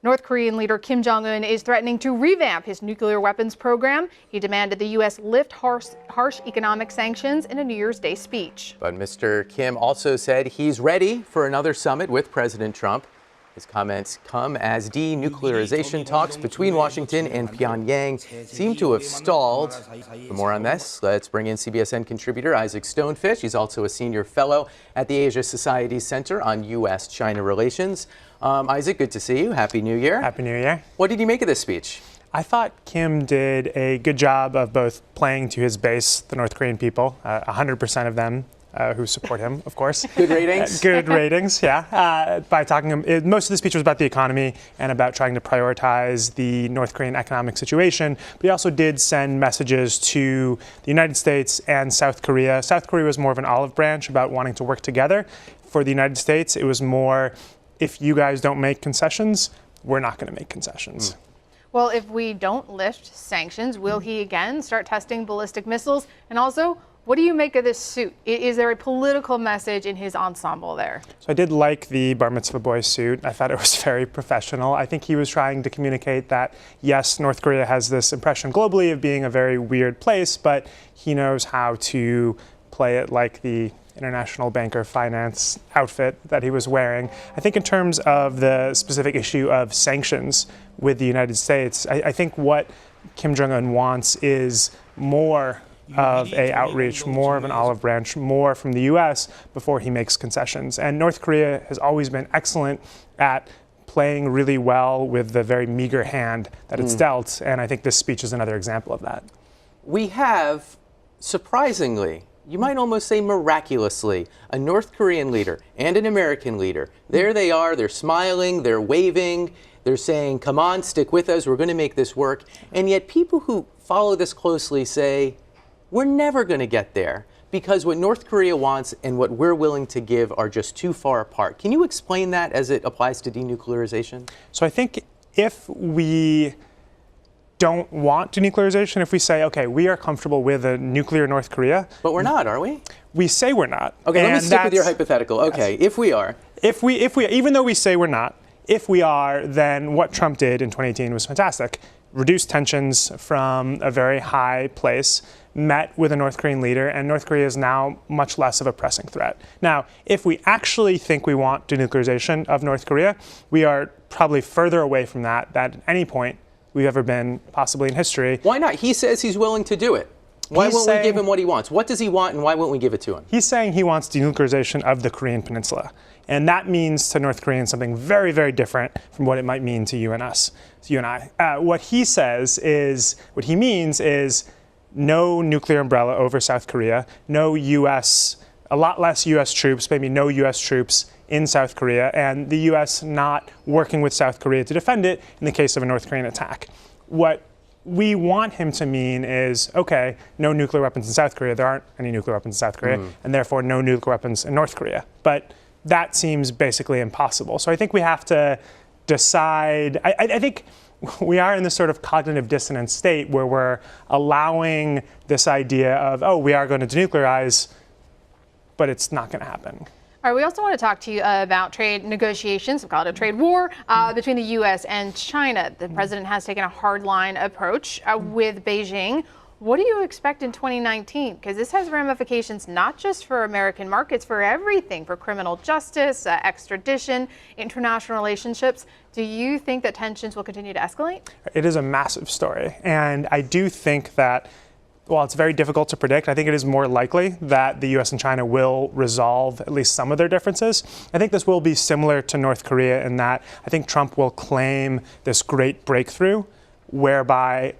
North Korean leader Kim Jong Un is threatening to revamp his nuclear weapons program. He demanded the U.S. lift harsh economic sanctions in a New Year's Day speech. But Mr. Kim also said he's ready for another summit with President Trump. His comments come as denuclearization talks between Washington and Pyongyang seem to have stalled. For more on this, let's bring in CBSN contributor Isaac Stonefish. He's also a senior fellow at the Asia Society Center on U.S.-China relations. Isaac, good to see you. Happy New Year. Happy New Year. What did you make of this speech? I thought Kim did a good job of both playing to his base, the North Korean people, 100% of them who support him, of course. Good ratings? Good ratings, yeah. By talking, most of the speech was about the economy and about trying to prioritize the North Korean economic situation. But he also did send messages to the United States and South Korea. South Korea was more of an olive branch about wanting to work together. For the United States, it was more, if you guys don't make concessions, we're not going to make concessions. Well, if we don't lift sanctions, will he again start testing ballistic missiles? And also, what do you make of this suit? Is there a political message in his ensemble there? So I did like the bar mitzvah boy suit. I thought it was very professional. I think he was trying to communicate that, yes, North Korea has this impression globally of being a very weird place, but he knows how to play it like the international banker finance outfit that he was wearing. I think in terms of the specific issue of sanctions with the United States, I think what Kim Jong Un wants is more of a outreach, more of an olive branch, more from the U.S. before he makes concessions. And North Korea has always been excellent at playing really well with the very meager hand that it's dealt, and I think this speech is another example of that. We have, surprisingly, you might almost say miraculously, a North Korean leader and an American leader. There they are, they're smiling, they're waving, they're saying, come on, stick with us, we're going to make this work. And yet people who follow this closely say, we're never going to get there because what North Korea wants and what we're willing to give are just too far apart. Can you explain that as it applies to denuclearization? So I think if we don't want denuclearization, if we say, okay, we are comfortable with a nuclear North Korea. But we're not, are we? We say we're not. Okay, let me stick with your hypothetical. Okay, yes. If we are. If we, even though we say we're not, if we are, then what Trump did in 2018 was fantastic. Reduced tensions from a very high place, met with a North Korean leader, and North Korea is now much less of a pressing threat. Now, if we actually think we want denuclearization of North Korea, we are probably further away from that than at any point we've ever been, possibly in history. Why not? He says he's willing to do it. Why won't we give him what he wants? What does he want, and why won't we give it to him? He's saying he wants denuclearization of the Korean Peninsula. And that means to North Koreans something very, very different from what it might mean to you and us, to you and I. What he means is no nuclear umbrella over South Korea, no U.S., a lot less U.S. troops, maybe no U.S. troops in South Korea, and the U.S. not working with South Korea to defend it in the case of a North Korean attack. What we want him to mean is, okay, no nuclear weapons in South Korea. There aren't any nuclear weapons in South Korea, and therefore no nuclear weapons in North Korea. But that seems basically impossible. So I think we have to decide. I think we are in this sort of cognitive dissonance state where we're allowing this idea of, oh, we are going to denuclearize, but it's not going to happen. All right, we also want to talk to you about trade negotiations, we call it a trade war, between the U.S. and China. The president has taken a hardline approach with Beijing. What do you expect in 2019? Because this has ramifications not just for American markets, for everything, for criminal justice, extradition, international relationships. Do you think that tensions will continue to escalate? It is a massive story. And I do think that, while it's very difficult to predict, I think it is more likely that the U.S. and China will resolve at least some of their differences. I think this will be similar to North Korea in that I think Trump will claim this great breakthrough whereby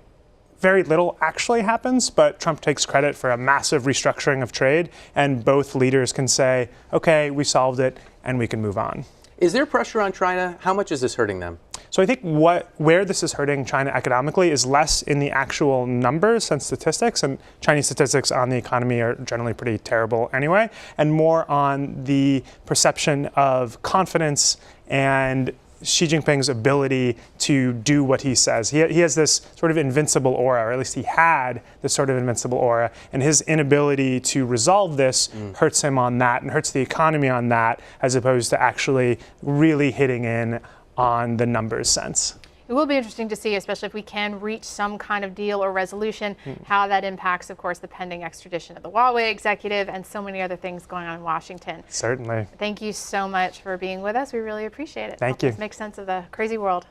very little actually happens, but Trump takes credit for a massive restructuring of trade, and both leaders can say, okay, we solved it, and we can move on. Is there pressure on China? How much is this hurting them? So I think where this is hurting China economically is less in the actual numbers and statistics, and Chinese statistics on the economy are generally pretty terrible anyway, and more on the perception of confidence and Xi Jinping's ability to do what he says. He has this sort of invincible aura, or at least he had this sort of invincible aura, and his inability to resolve this hurts him on that and hurts the economy on that, as opposed to actually really hitting in on the numbers sense. It will be interesting to see, especially if we can reach some kind of deal or resolution, how that impacts, of course, the pending extradition of the Huawei executive and so many other things going on in Washington. Certainly. Thank you so much for being with us. We really appreciate it. Thank Help you. us make sense of the crazy world.